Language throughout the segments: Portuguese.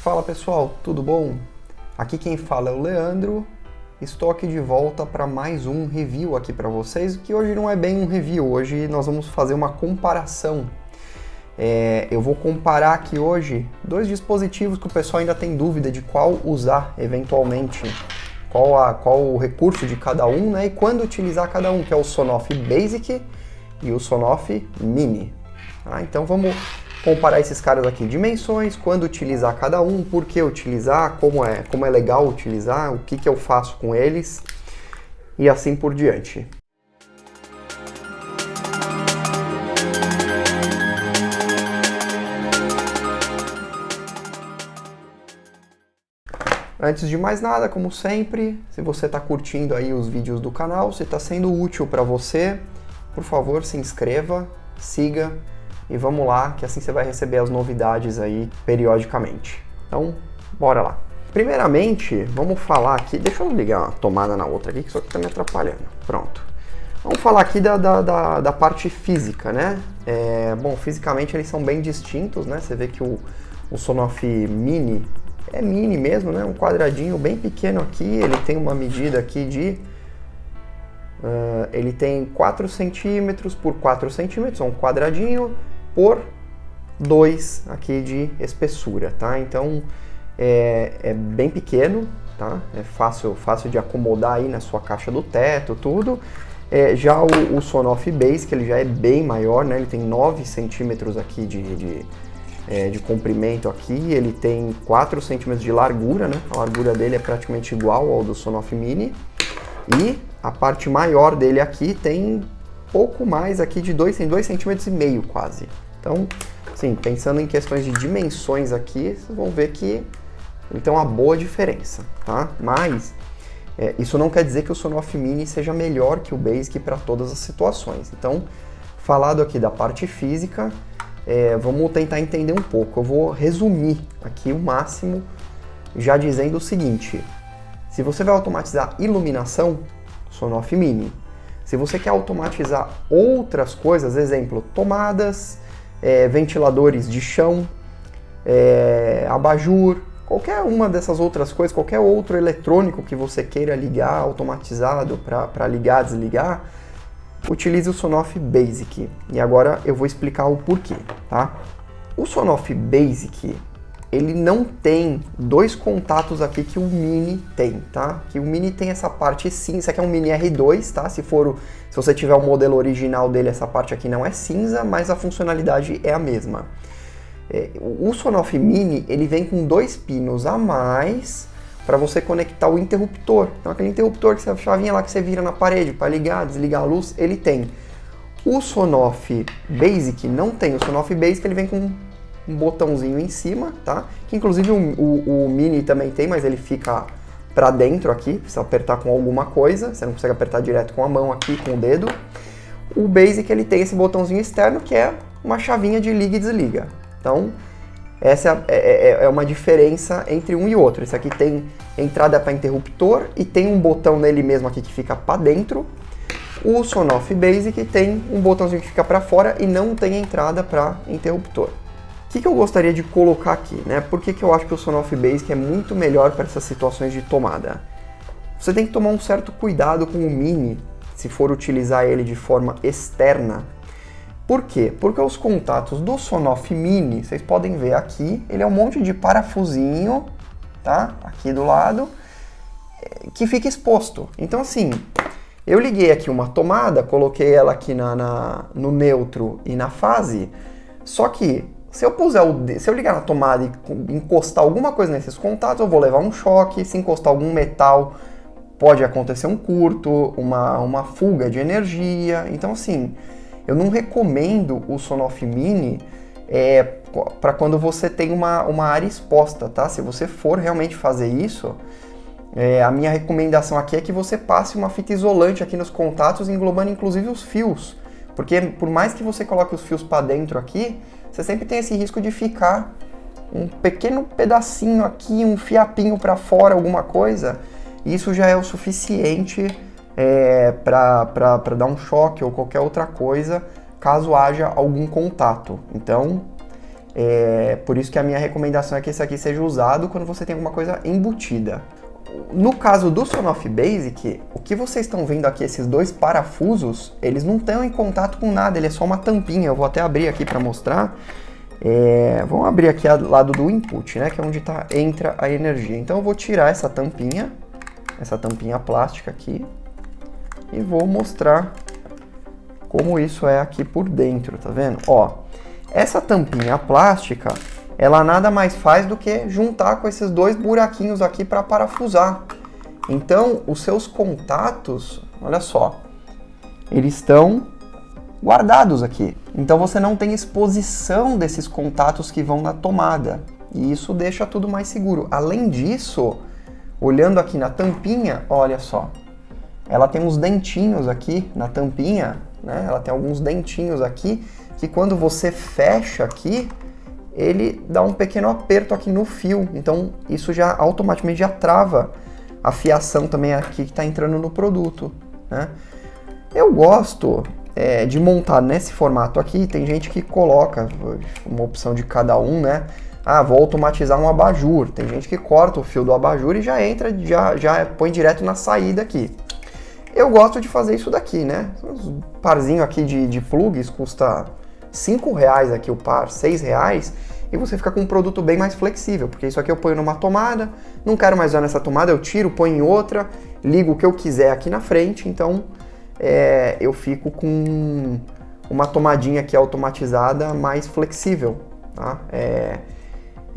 Fala pessoal, tudo bom? Aqui quem fala é o Leandro. Estou aqui de volta para mais um review aqui para vocês, que hoje não é bem um review, hoje nós vamos fazer uma comparação. Eu vou comparar aqui hoje dois dispositivos que o pessoal ainda tem dúvida de qual usar eventualmente, qual o recurso de cada um, né? E quando utilizar cada um, que é o Sonoff Basic e o Sonoff Mini. Então vamos comparar esses caras aqui, dimensões, quando utilizar cada um, por que utilizar, como é legal utilizar, o que eu faço com eles e assim por diante. Antes de mais nada, como sempre, se você está curtindo aí os vídeos do canal, se está sendo útil para você, por favor, se inscreva, siga e vamos lá, que assim você vai receber as novidades aí periodicamente. Então, bora lá. Primeiramente, vamos falar aqui, deixa eu ligar a tomada na outra aqui, que isso aqui está me atrapalhando. Pronto. Vamos falar aqui da parte física, né? Bom, fisicamente eles são bem distintos, né? Você vê que o Sonoff Mini é mini mesmo, né? Um quadradinho bem pequeno aqui, ele tem uma medida aqui de... ele tem 4 centímetros por 4 centímetros, é um quadradinho por 2 aqui de espessura, tá? Então é bem pequeno, tá? É fácil de acomodar aí na sua caixa do teto, tudo. Já o Sonoff Basic, ele já é bem maior, né? Ele tem 9 centímetros aqui de comprimento aqui, ele tem 4 centímetros de largura, né? A largura dele é praticamente igual ao do Sonoff Mini. E a parte maior dele aqui tem pouco mais aqui de 2,5 centímetros quase. Então, sim, pensando em questões de dimensões aqui, vocês vão ver que ele tem uma boa diferença, tá? Mas isso não quer dizer que o Sonoff Mini seja melhor que o Basic para todas as situações. Então, falado aqui da parte física, vamos tentar entender um pouco. Eu vou resumir aqui o máximo, já dizendo o seguinte: se você vai automatizar iluminação, Sonoff Mini. Se você quer automatizar outras coisas, exemplo, tomadas, ventiladores de chão, abajur, qualquer uma dessas outras coisas, qualquer outro eletrônico que você queira ligar automatizado para ligar, desligar, utilize o Sonoff Basic. E agora eu vou explicar o porquê, tá? O Sonoff Basic, ele não tem dois contatos aqui que o Mini tem, tá? Que o Mini tem essa parte cinza, isso aqui é um Mini R2, tá? Se você tiver o modelo original dele, essa parte aqui não é cinza, mas a funcionalidade é a mesma. O Sonoff Mini, ele vem com 2 pinos a mais para você conectar o interruptor. Então aquele interruptor, que a chavinha lá que você vira na parede para ligar, desligar a luz, ele tem. O Sonoff Basic não tem. O Sonoff Basic, ele vem com um botãozinho em cima, tá? Que inclusive o Mini também tem, mas ele fica pra dentro aqui, precisa apertar com alguma coisa, você não consegue apertar direto com a mão aqui, com o dedo. O Basic, ele tem esse botãozinho externo, que é uma chavinha de liga e desliga. Então, essa é uma diferença entre um e outro. Esse aqui tem entrada para interruptor e tem um botão nele mesmo aqui que fica para dentro. O Sonoff Basic tem um botãozinho que fica para fora e não tem entrada para interruptor. O que eu gostaria de colocar aqui, né? Por que eu acho que o Sonoff Basic é muito melhor para essas situações de tomada? Você tem que tomar um certo cuidado com o Mini, se for utilizar ele de forma externa. Por quê? Porque os contatos do Sonoff Mini, vocês podem ver aqui, ele é um monte de parafusinho, tá? Aqui do lado, que fica exposto. Então assim, eu liguei aqui uma tomada, coloquei ela aqui no neutro e na fase, só que se eu ligar na tomada e encostar alguma coisa nesses contatos, eu vou levar um choque. Se encostar algum metal, pode acontecer um curto, uma fuga de energia. Então, assim, eu não recomendo o Sonoff Mini para quando você tem uma área exposta, tá? Se você for realmente fazer isso, a minha recomendação aqui é que você passe uma fita isolante aqui nos contatos, englobando inclusive os fios. Porque por mais que você coloque os fios para dentro aqui, você sempre tem esse risco de ficar um pequeno pedacinho aqui, um fiapinho para fora, alguma coisa. E isso já é o suficiente para dar um choque ou qualquer outra coisa, caso haja algum contato. Então, Por isso que a minha recomendação é que esse aqui seja usado quando você tem alguma coisa embutida. No caso do Sonoff Basic, o que vocês estão vendo aqui, esses dois parafusos, eles não estão em contato com nada, ele é só uma tampinha. Eu vou até abrir aqui para mostrar. Vamos abrir aqui ao lado do input, né, que é onde entra a energia. Então eu vou tirar essa tampinha plástica aqui, e vou mostrar como isso é aqui por dentro, tá vendo? Ó, essa tampinha plástica, ela nada mais faz do que juntar com esses dois buraquinhos aqui para parafusar. Então, os seus contatos, olha só, eles estão guardados aqui. Então, você não tem exposição desses contatos que vão na tomada. E isso deixa tudo mais seguro. Além disso, olhando aqui na tampinha, olha só, ela tem uns dentinhos aqui na tampinha, né? Ela tem alguns dentinhos aqui que quando você fecha aqui, ele dá um pequeno aperto aqui no fio. Então isso já automaticamente já trava a fiação também aqui que está entrando no produto, né? Eu gosto de montar nesse formato aqui. Tem gente que coloca uma opção de cada um, né? Vou automatizar um abajur. Tem gente que corta o fio do abajur e já entra, já põe direto na saída aqui. Eu gosto de fazer isso daqui, né? Um parzinho aqui de plugs custa R$5 aqui o par, R$6, e você fica com um produto bem mais flexível, porque isso aqui eu ponho numa tomada, não quero mais usar nessa tomada, eu tiro, ponho em outra, ligo o que eu quiser aqui na frente, então eu fico com uma tomadinha aqui automatizada mais flexível, tá?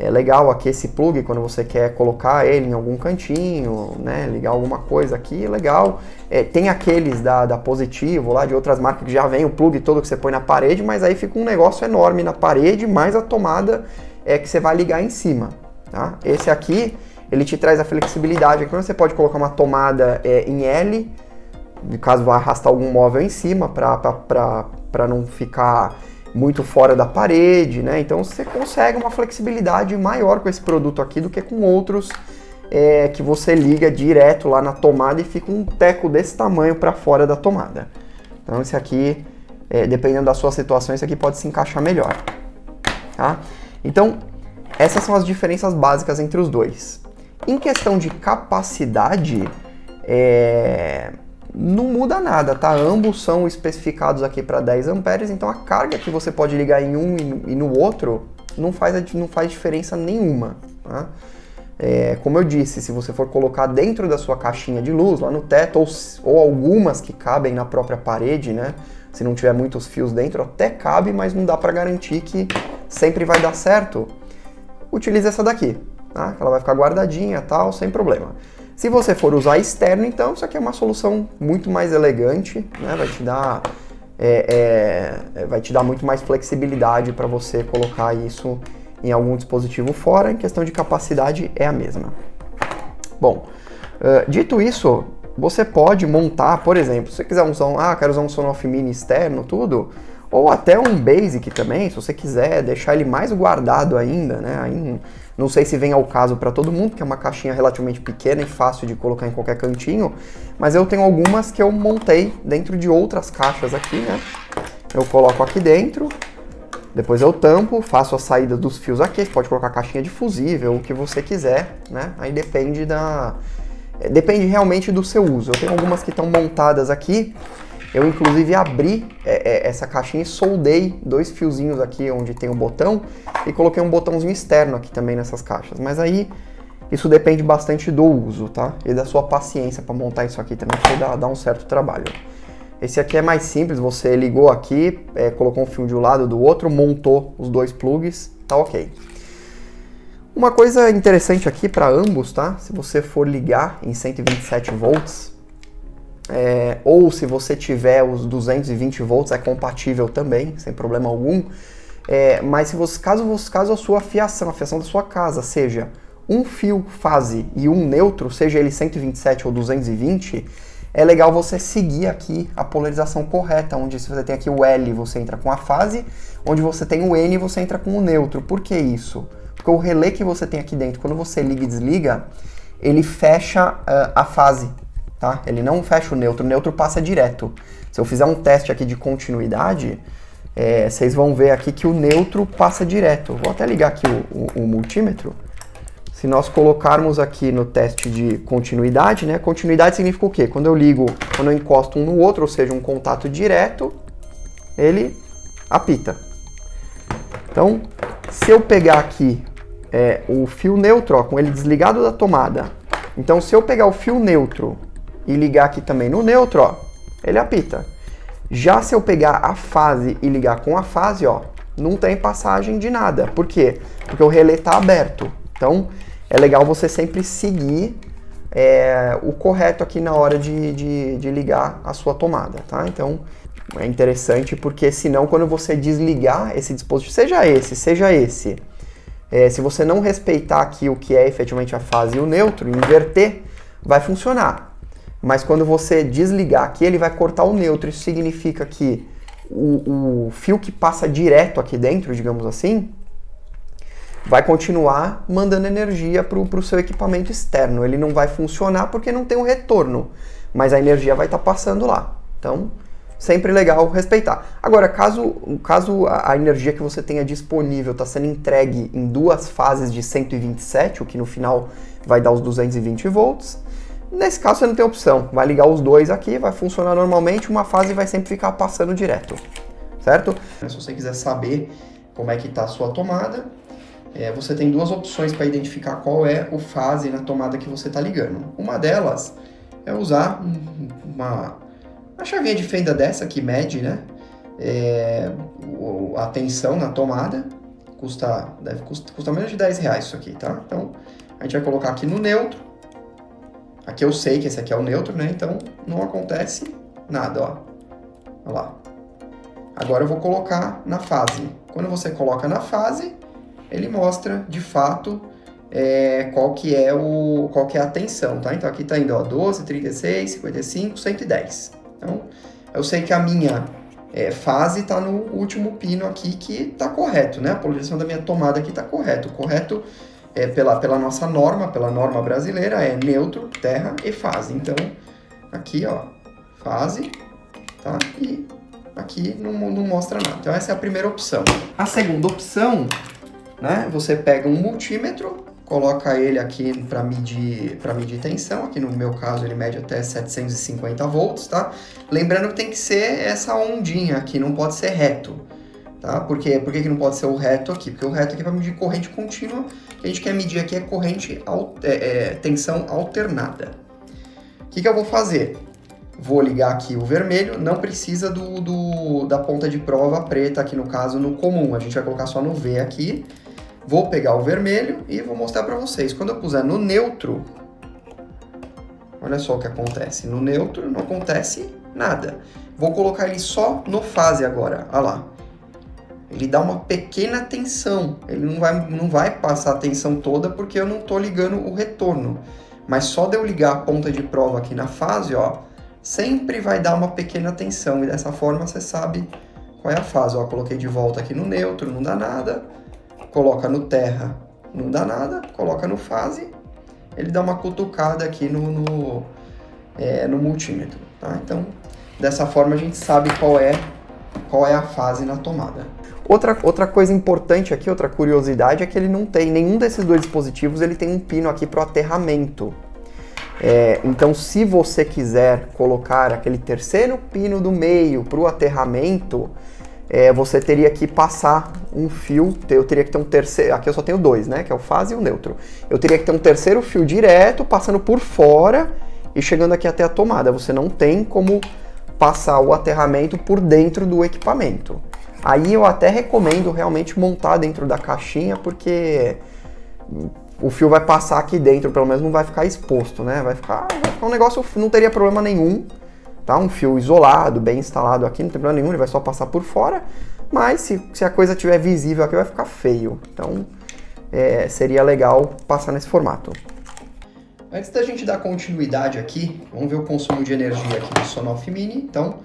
É legal aqui esse plug quando você quer colocar ele em algum cantinho, né, ligar alguma coisa aqui, legal. Tem aqueles da Positivo, lá de outras marcas, que já vem o plug todo que você põe na parede, mas aí fica um negócio enorme na parede, mais a tomada que você vai ligar em cima, tá? Esse aqui, ele te traz a flexibilidade, que você pode colocar uma tomada em L, caso vá arrastar algum móvel em cima, para não ficar muito fora da parede, né? Então você consegue uma flexibilidade maior com esse produto aqui do que com outros que você liga direto lá na tomada e fica um teco desse tamanho para fora da tomada. Então esse aqui, dependendo da sua situação, esse aqui pode se encaixar melhor, tá? Então essas são as diferenças básicas entre os dois. Em questão de capacidade, não muda nada, tá? Ambos são especificados aqui para 10 amperes, então a carga que você pode ligar em um e no outro não faz diferença nenhuma, tá? Como eu disse, se você for colocar dentro da sua caixinha de luz, lá no teto, ou algumas que cabem na própria parede, né? Se não tiver muitos fios dentro, até cabe, mas não dá para garantir que sempre vai dar certo. Utilize essa daqui, tá? Ela vai ficar guardadinha, tal, sem problema. Se você for usar externo, então isso aqui é uma solução muito mais elegante, né? Vai te dar muito mais flexibilidade para você colocar isso em algum dispositivo fora. Em questão de capacidade é a mesma. Bom, dito isso, você pode montar, por exemplo, se você quiser quero usar um Sonoff Mini externo, tudo, ou até um Basic também, se você quiser deixar ele mais guardado ainda, né? Aí, não sei se vem ao caso para todo mundo, porque é uma caixinha relativamente pequena e fácil de colocar em qualquer cantinho, mas eu tenho algumas que eu montei dentro de outras caixas aqui, né? Eu coloco aqui dentro, depois eu tampo, faço a saída dos fios aqui, você pode colocar caixinha de fusível, o que você quiser, né? Aí depende realmente do seu uso. Eu tenho algumas que estão montadas aqui. Eu inclusive abri essa caixinha e soldei 2 fiozinhos aqui onde tem o botão e coloquei um botãozinho externo aqui também nessas caixas. Mas aí isso depende bastante do uso, tá? E da sua paciência para montar isso aqui também, porque dá um certo trabalho. Esse aqui é mais simples, você ligou aqui, colocou um fio de um lado do outro, montou os 2 plugs, tá ok. Uma coisa interessante aqui para ambos, tá? Se você for ligar em 127 volts, ou se você tiver os 220 volts, é compatível também, sem problema algum. Mas caso a sua fiação, a fiação da sua casa seja um fio fase e um neutro, seja ele 127 ou 220, é legal você seguir aqui a polarização correta, onde se você tem aqui o L, você entra com a fase, onde você tem o N, você entra com o neutro. Por que isso? Porque o relé que você tem aqui dentro, quando você liga e desliga, ele fecha a fase. Tá? Ele não fecha o neutro passa direto. Se eu fizer um teste aqui de continuidade, vocês vão ver aqui que o neutro passa direto. Vou até ligar aqui o multímetro. Se nós colocarmos aqui no teste de continuidade, né? Continuidade significa o quê? Quando eu encosto um no outro, ou seja, um contato direto, ele apita. Então, se eu pegar aqui o fio neutro, ó, com ele desligado da tomada, então se eu pegar o fio neutro e ligar aqui também no neutro, ó, ele apita. Já se eu pegar a fase e ligar com a fase, ó, não tem passagem de nada. Por quê? Porque o relé está aberto. Então, é legal você sempre seguir o correto aqui na hora de ligar a sua tomada, tá? Então, é interessante porque senão quando você desligar esse dispositivo, seja esse, se você não respeitar aqui o que é efetivamente a fase e o neutro, inverter, vai funcionar. Mas quando você desligar aqui, ele vai cortar o neutro. Isso significa que o fio que passa direto aqui dentro, digamos assim, vai continuar mandando energia para o seu equipamento externo. Ele não vai funcionar porque não tem um retorno, mas a energia vai estar passando lá. Então, sempre legal respeitar. Agora, caso a energia que você tenha disponível está sendo entregue em duas fases de 127, o que no final vai dar os 220 volts, nesse caso você não tem opção. Vai ligar os dois aqui, vai funcionar normalmente, uma fase vai sempre ficar passando direto, certo? Se você quiser saber como é que está a sua tomada, você tem duas opções para identificar qual é o fase na tomada que você está ligando. Uma delas é usar uma chavinha de fenda dessa que mede, né, a tensão na tomada. Custa menos de R$10 isso aqui, tá? Então, a gente vai colocar aqui no neutro. Aqui eu sei que esse aqui é o neutro, né? Então, não acontece nada, ó. Olha lá. Agora eu vou colocar na fase. Quando você coloca na fase, ele mostra, de fato, qual que é a tensão, tá? Então, aqui tá indo, ó, 12, 36, 55, 110. Então, eu sei que a minha fase está no último pino aqui que está correto, né? A polarização da minha tomada aqui está correto. Correto pela nossa norma, pela norma brasileira, é neutro, terra e fase. Então, aqui, ó, fase, tá? E aqui não mostra nada. Então, essa é a primeira opção. A segunda opção, né? Você pega um multímetro, coloca ele aqui para medir tensão. Aqui no meu caso ele mede até 750 volts, tá? Lembrando que tem que ser essa ondinha aqui, não pode ser reto, tá? Por que não pode ser o reto aqui? Porque o reto aqui é para medir corrente contínua, o que a gente quer medir aqui é corrente, tensão alternada. O que eu vou fazer? Vou ligar aqui o vermelho, não precisa da ponta de prova preta aqui no caso no comum, a gente vai colocar só no V aqui. Vou pegar o vermelho e vou mostrar para vocês. Quando eu puser no neutro, olha só o que acontece. No neutro não acontece nada. Vou colocar ele só no fase agora. Olha lá. Ele dá uma pequena tensão. Ele não vai passar a tensão toda porque eu não estou ligando o retorno. Mas só de eu ligar a ponta de prova aqui na fase, ó, sempre vai dar uma pequena tensão. E dessa forma você sabe qual é a fase. Ó, coloquei de volta aqui no neutro, não dá nada. Coloca no terra, não dá nada. Coloca no fase, ele dá uma cutucada aqui no multímetro, tá? Então, dessa forma a gente sabe qual é a fase na tomada. Outra coisa importante aqui, outra curiosidade, é que ele não tem, nenhum desses dois dispositivos ele tem um pino aqui para o aterramento. Então, se você quiser colocar aquele terceiro pino do meio para o aterramento, você teria que passar um fio, eu teria que ter um terceiro, aqui eu só tenho dois, né, que é o fase e o neutro. Eu teria que ter um terceiro fio direto, passando por fora e chegando aqui até a tomada. Você não tem como passar o aterramento por dentro do equipamento. Aí eu até recomendo realmente montar dentro da caixinha, porque o fio vai passar aqui dentro, pelo menos não vai ficar exposto, né? Vai ficar um negócio, não teria problema nenhum. Tá? Um fio isolado, bem instalado aqui, não tem problema nenhum, ele vai só passar por fora, mas se a coisa estiver visível aqui vai ficar feio. Então, seria legal passar nesse formato. Antes da gente dar continuidade aqui, vamos ver o consumo de energia aqui do Sonoff Mini. Então,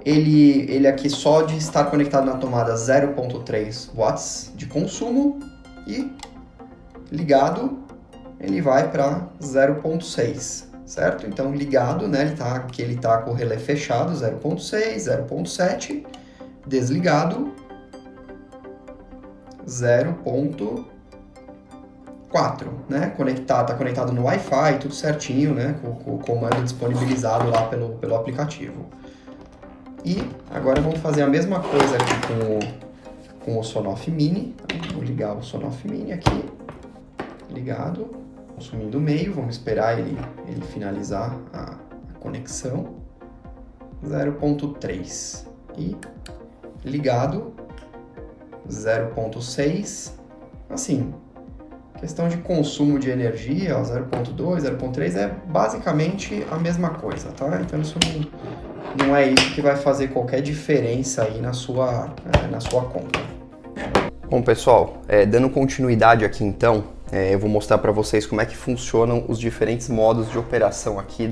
ele aqui só de estar conectado na tomada 0.3 watts de consumo e ligado, ele vai para 0.6. Certo? Então, ligado, né, ele tá com o relé fechado, 0.6, 0.7, desligado, 0.4, né? Tá conectado no Wi-Fi, tudo certinho, né? Com o comando disponibilizado lá pelo aplicativo. E agora vamos fazer a mesma coisa aqui com o Sonoff Mini. Vou ligar o Sonoff Mini aqui, ligado, consumindo o meio, vamos esperar ele finalizar a conexão, 0.3 e ligado, 0.6, assim, questão de consumo de energia, 0.2, 0.3 é basicamente a mesma coisa, tá? Então isso não é isso que vai fazer qualquer diferença aí na sua conta. Bom, pessoal, dando continuidade aqui então, eu vou mostrar para vocês como é que funcionam os diferentes modos de operação aqui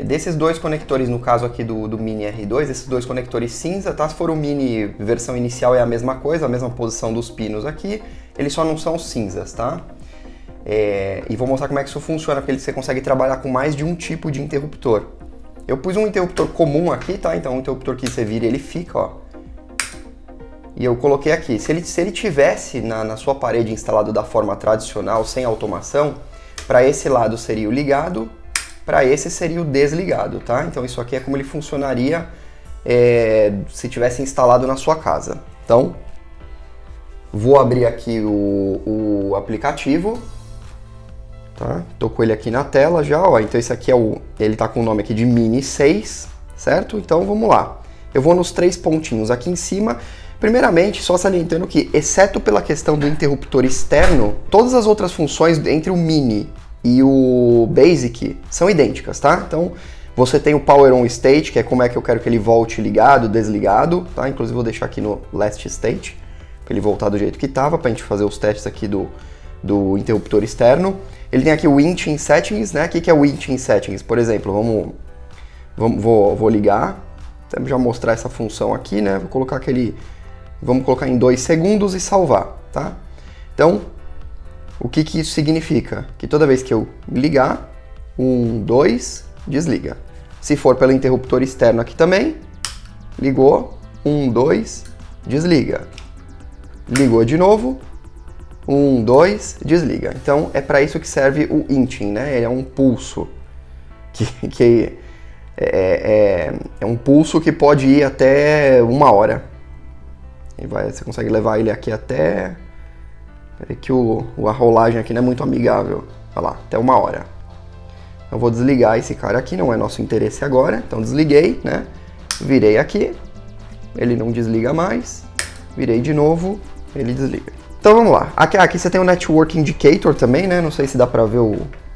desses dois conectores, no caso aqui do Mini R2, esses dois conectores cinza, tá? Se for o Mini versão inicial é a mesma coisa, a mesma posição dos pinos aqui, eles só não são cinzas, tá? E vou mostrar como é que isso funciona, porque você consegue trabalhar com mais de um tipo de interruptor. Eu pus um interruptor comum aqui, tá? Então um interruptor que você vira ele fica, ó. E eu coloquei aqui. Se ele tivesse na sua parede instalado da forma tradicional, sem automação, para esse lado seria o ligado, para esse seria o desligado, tá? Então isso aqui é como ele funcionaria se tivesse instalado na sua casa. Então, vou abrir aqui o aplicativo, tá? Tô com ele aqui na tela já, ó. Então esse aqui ele tá com o nome aqui de Mini 6, certo? Então vamos lá. Eu vou nos 3 pontinhos aqui em cima. Primeiramente, só salientando que, exceto pela questão do interruptor externo, todas as outras funções entre o Mini e o Basic são idênticas, tá? Então, você tem o Power On State, que é como é que eu quero que ele volte ligado, desligado, tá? Inclusive vou deixar aqui no Last State, para ele voltar do jeito que estava, para a gente fazer os testes aqui do interruptor externo. Ele tem aqui o Winch in Settings, né? O que é o Winch in Settings? Por exemplo, vou ligar, vamos já mostrar essa função aqui, né? Vou colocar vamos colocar em 2 segundos e salvar, tá? Então, o que isso significa? Que toda vez que eu ligar, 1, 2, desliga. Se for pelo interruptor externo aqui também, ligou, 1, 2, desliga. Ligou de novo, 1, 2, desliga. Então, é para isso que serve o inching, né? Ele é um pulso, que é um pulso que pode ir até 1 hora. Você consegue levar ele aqui até... Peraí que a rolagem aqui não é muito amigável. Olha lá, até 1 hora. Eu vou desligar esse cara aqui, não é nosso interesse agora. Então desliguei, né? Virei aqui, ele não desliga mais. Virei de novo, ele desliga. Então vamos lá. Aqui você tem o Network Indicator também, né? Não sei se dá pra ver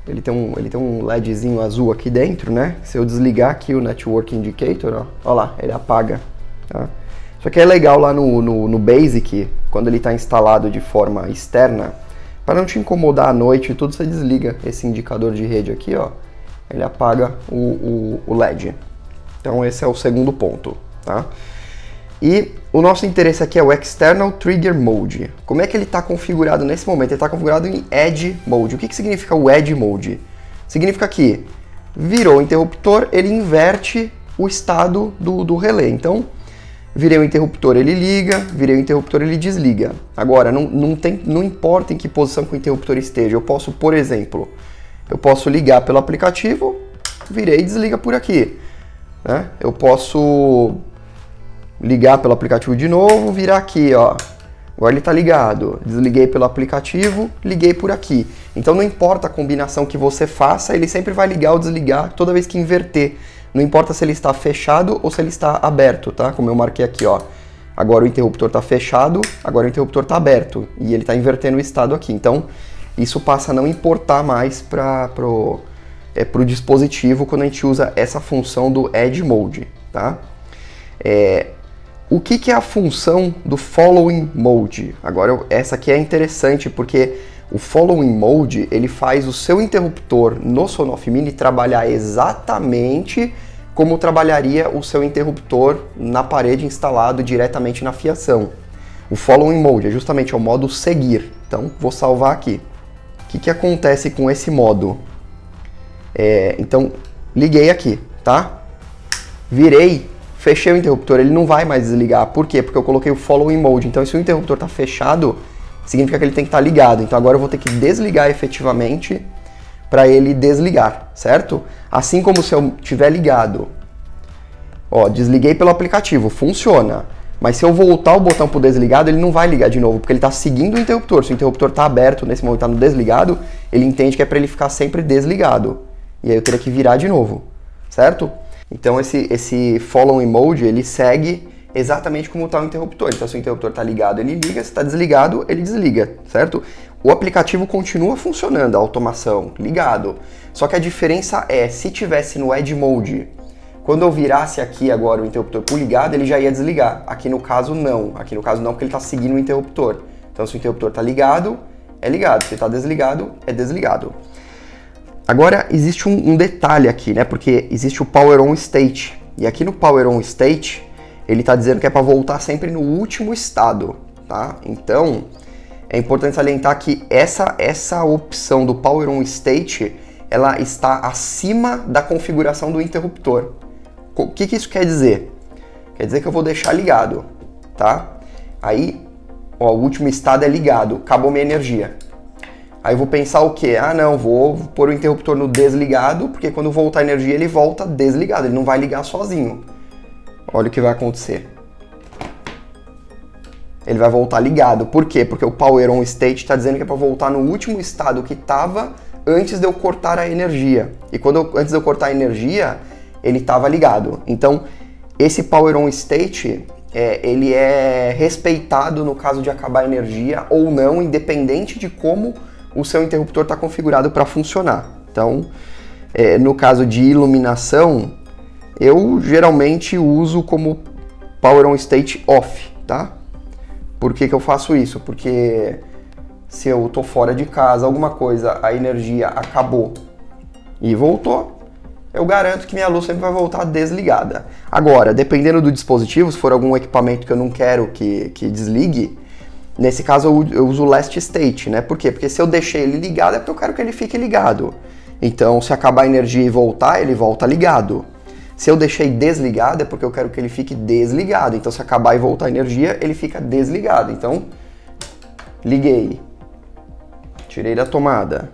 ele tem um LEDzinho azul aqui dentro, né? Se eu desligar aqui o Network Indicator, ó lá, ele apaga, tá? Isso aqui é legal lá no Basic, quando ele está instalado de forma externa, para não te incomodar à noite e tudo, você desliga esse indicador de rede aqui, ó, ele apaga o LED. Então esse é o segundo ponto, tá? E o nosso interesse aqui é o External Trigger Mode. Como é que ele está configurado nesse momento? Ele está configurado em Edge Mode. O que significa o Edge Mode? Significa que virou o interruptor, ele inverte o estado do relé. Então, virei o interruptor, ele liga, virei o interruptor, ele desliga. Agora, não importa em que posição que o interruptor esteja. Eu posso, por exemplo, ligar pelo aplicativo, virei e desliga por aqui, né? Eu posso ligar pelo aplicativo de novo, virar aqui, ó. Agora ele está ligado. Desliguei pelo aplicativo, liguei por aqui. Então não importa a combinação que você faça, ele sempre vai ligar ou desligar toda vez que inverter. Não importa se ele está fechado ou se ele está aberto, tá? Como eu marquei aqui, ó. Agora o interruptor está fechado, agora o interruptor está aberto. E ele está invertendo o estado aqui. Então, isso passa a não importar mais para o dispositivo quando a gente usa essa função do Edge Mode, tá? O que é a função do Following Mode? Agora, essa aqui é interessante porque o Following Mode, ele faz o seu interruptor no Sonoff Mini trabalhar exatamente como trabalharia o seu interruptor na parede instalado diretamente na fiação. O Following Mode é justamente o modo seguir. Então, vou salvar aqui. O que acontece com esse modo? Então, liguei aqui, tá? Virei, fechei o interruptor, ele não vai mais desligar. Por quê? Porque eu coloquei o Following Mode. Então, se o interruptor está fechado, significa que ele tem que estar ligado. Então, agora eu vou ter que desligar efetivamente para ele desligar, certo? Assim como se eu tiver ligado, ó, desliguei pelo aplicativo, funciona. Mas se eu voltar o botão pro desligado, ele não vai ligar de novo, porque ele está seguindo o interruptor. Se o interruptor está aberto, nesse momento está no desligado, ele entende que é para ele ficar sempre desligado. E aí eu teria que virar de novo, certo? Então esse Following Mode, ele segue exatamente como está o interruptor. Então se o interruptor está ligado, ele liga, se está desligado, ele desliga, certo? O aplicativo continua funcionando, a automação, ligado. Só que a diferença é, se tivesse no Edge Mode, quando eu virasse aqui agora o interruptor por ligado, ele já ia desligar. Aqui no caso não. Aqui no caso não, porque ele está seguindo o interruptor. Então se o interruptor está ligado, é ligado. Se está desligado, é desligado. Agora existe um detalhe aqui, né? Porque existe o Power On State. E aqui no Power On State, ele está dizendo que é para voltar sempre no último estado, tá? Então é importante salientar que essa opção do Power On State, ela está acima da configuração do interruptor. O que isso quer dizer? Quer dizer que eu vou deixar ligado, tá? Aí, ó, o último estado é ligado, acabou minha energia. Aí eu vou pensar o quê? Ah, não, vou pôr o interruptor no desligado, porque quando voltar a energia ele volta desligado, ele não vai ligar sozinho. Olha o que vai acontecer. Ele vai voltar ligado. Por quê? Porque o Power On State está dizendo que é para voltar no último estado que estava antes de eu cortar a energia. E antes de eu cortar a energia, ele estava ligado. Então, esse Power On State, ele é respeitado no caso de acabar a energia ou não, independente de como o seu interruptor está configurado para funcionar. Então, no caso de iluminação, eu geralmente uso como Power On State Off, tá? Por que eu faço isso? Porque se eu tô fora de casa, alguma coisa, a energia acabou e voltou, eu garanto que minha luz sempre vai voltar desligada. Agora, dependendo do dispositivo, se for algum equipamento que eu não quero que desligue, nesse caso eu uso o Last State, né? Por quê? Porque se eu deixei ele ligado é porque eu quero que ele fique ligado. Então, se acabar a energia e voltar, ele volta ligado. Se eu deixei desligado é porque eu quero que ele fique desligado. Então, se acabar e voltar a energia, ele fica desligado. Então, liguei. Tirei da tomada.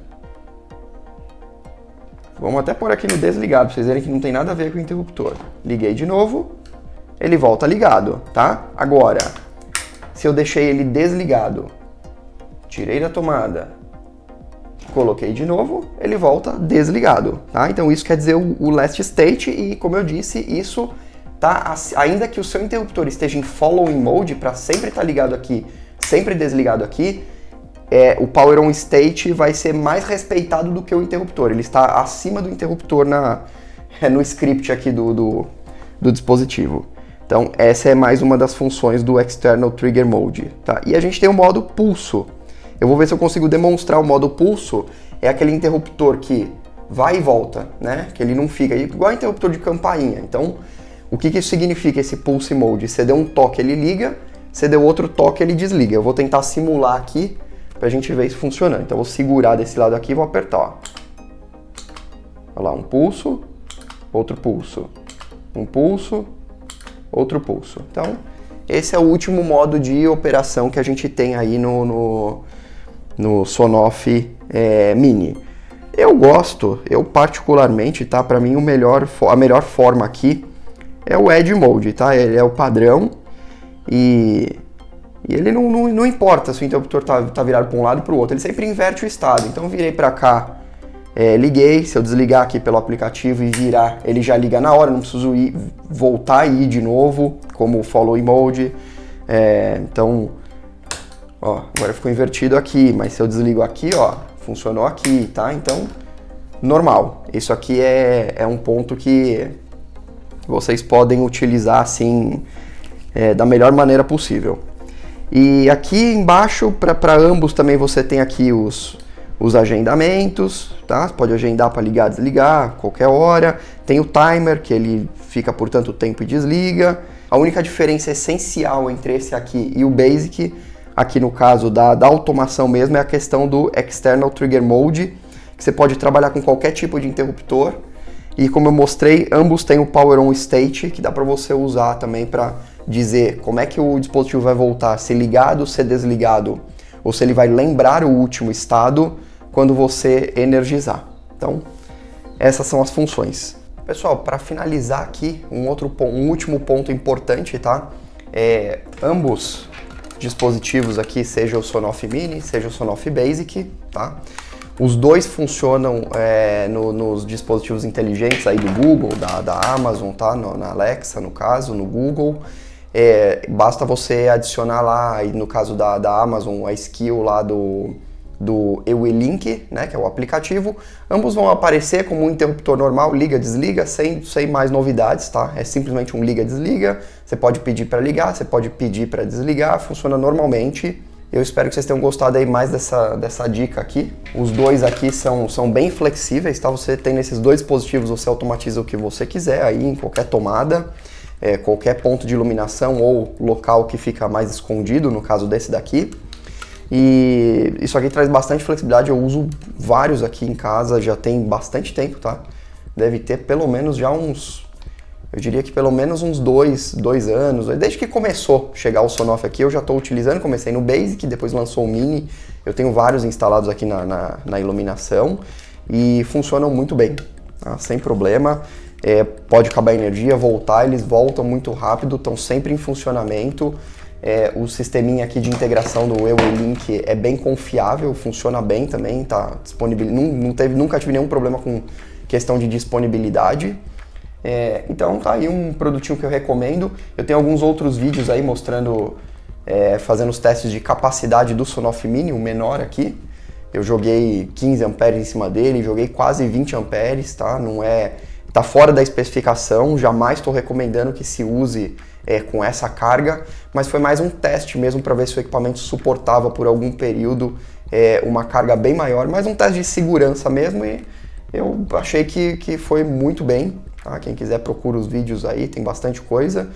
Vamos até pôr aqui no desligado, pra vocês verem que não tem nada a ver com o interruptor. Liguei de novo, ele volta ligado, tá? Agora, se eu deixei ele desligado, tirei da tomada, coloquei de novo, ele volta desligado, tá? Então isso quer dizer o last state e, como eu disse, isso tá, ainda que o seu interruptor esteja em following mode, para sempre estar ligado aqui, sempre desligado aqui, o Power On State vai ser mais respeitado do que o interruptor. Ele está acima do interruptor no script aqui do dispositivo. Então essa é mais uma das funções do External Trigger Mode, tá? E a gente tem o modo pulso. Eu vou ver se eu consigo demonstrar o modo pulso. É aquele interruptor que vai e volta, né? Que ele não fica igual interruptor de campainha. Então, o que isso significa, esse Pulse Mode? Você deu um toque, ele liga. Você deu outro toque, ele desliga. Eu vou tentar simular aqui pra gente ver isso funcionando. Então eu vou segurar desse lado aqui e vou apertar, ó. Olha lá, um pulso, outro pulso. Um pulso, outro pulso. Então, esse é o último modo de operação que a gente tem aí no Sonoff Mini. Eu particularmente, tá? Pra mim a melhor forma aqui é o Edge Mode, tá? Ele é o padrão e ele não importa se o interruptor tá virado para um lado ou para o outro, ele sempre inverte o estado. Então eu virei para cá, liguei, se eu desligar aqui pelo aplicativo e virar, ele já liga na hora, não preciso voltar e ir de novo, como o Follow Mode. Então, ó, agora ficou invertido aqui, mas se eu desligo aqui, ó, funcionou aqui, tá? Então, normal. Isso aqui é um ponto que vocês podem utilizar assim, da melhor maneira possível. E aqui embaixo, para ambos também você tem aqui os agendamentos, tá? Você pode agendar para ligar, desligar, qualquer hora. Tem o timer, que ele fica por tanto tempo e desliga. A única diferença essencial entre esse aqui e o Basic, aqui no caso da automação mesmo, é a questão do External Trigger Mode, que você pode trabalhar com qualquer tipo de interruptor. E como eu mostrei, ambos têm o Power On State, que dá para você usar também para dizer como é que o dispositivo vai voltar, se ligado, se desligado, ou se ele vai lembrar o último estado quando você energizar. Então, essas são as funções. Pessoal, para finalizar aqui, um último ponto importante, tá? Ambos dispositivos aqui, seja o Sonoff Mini, seja o Sonoff Basic, tá? Os dois funcionam nos dispositivos inteligentes aí do Google, da Amazon, tá? Na Alexa, no caso, no Google. Basta você adicionar lá, no caso da Amazon, a skill lá do EWE-Link, né, que é o aplicativo. Ambos vão aparecer como um interruptor normal, liga, desliga, sem mais novidades, tá? É simplesmente um liga, desliga. Você pode pedir para ligar, você pode pedir para desligar, funciona normalmente. Eu espero que vocês tenham gostado aí mais dessa dica aqui. Os dois aqui são bem flexíveis, tá? Você tem nesses dois dispositivos, você automatiza o que você quiser aí em qualquer tomada, qualquer ponto de iluminação ou local que fica mais escondido, no caso desse daqui. E isso aqui traz bastante flexibilidade, eu uso vários aqui em casa, já tem bastante tempo, tá? Deve ter pelo menos já eu diria que pelo menos uns dois anos, desde que começou a chegar o Sonoff aqui, eu já estou utilizando, comecei no Basic, depois lançou o Mini, eu tenho vários instalados aqui na iluminação e funcionam muito bem, tá? Sem problema, pode acabar a energia, voltar, eles voltam muito rápido, estão sempre em funcionamento. O sisteminha aqui de integração do EWE-Link é bem confiável, funciona bem também, tá disponível, nunca tive nenhum problema com questão de disponibilidade. Então tá aí um produtinho que eu recomendo. Eu tenho alguns outros vídeos aí mostrando, fazendo os testes de capacidade do Sonoff Mini, o menor aqui. Eu joguei 15 amperes em cima dele, joguei quase 20 amperes, tá? Tá fora da especificação, jamais estou recomendando que se use com essa carga, mas foi mais um teste mesmo para ver se o equipamento suportava por algum período uma carga bem maior, mas um teste de segurança mesmo, e eu achei que foi muito bem. Tá? Quem quiser procura os vídeos aí, tem bastante coisa,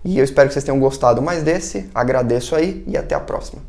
e eu espero que vocês tenham gostado mais desse, agradeço aí e até a próxima.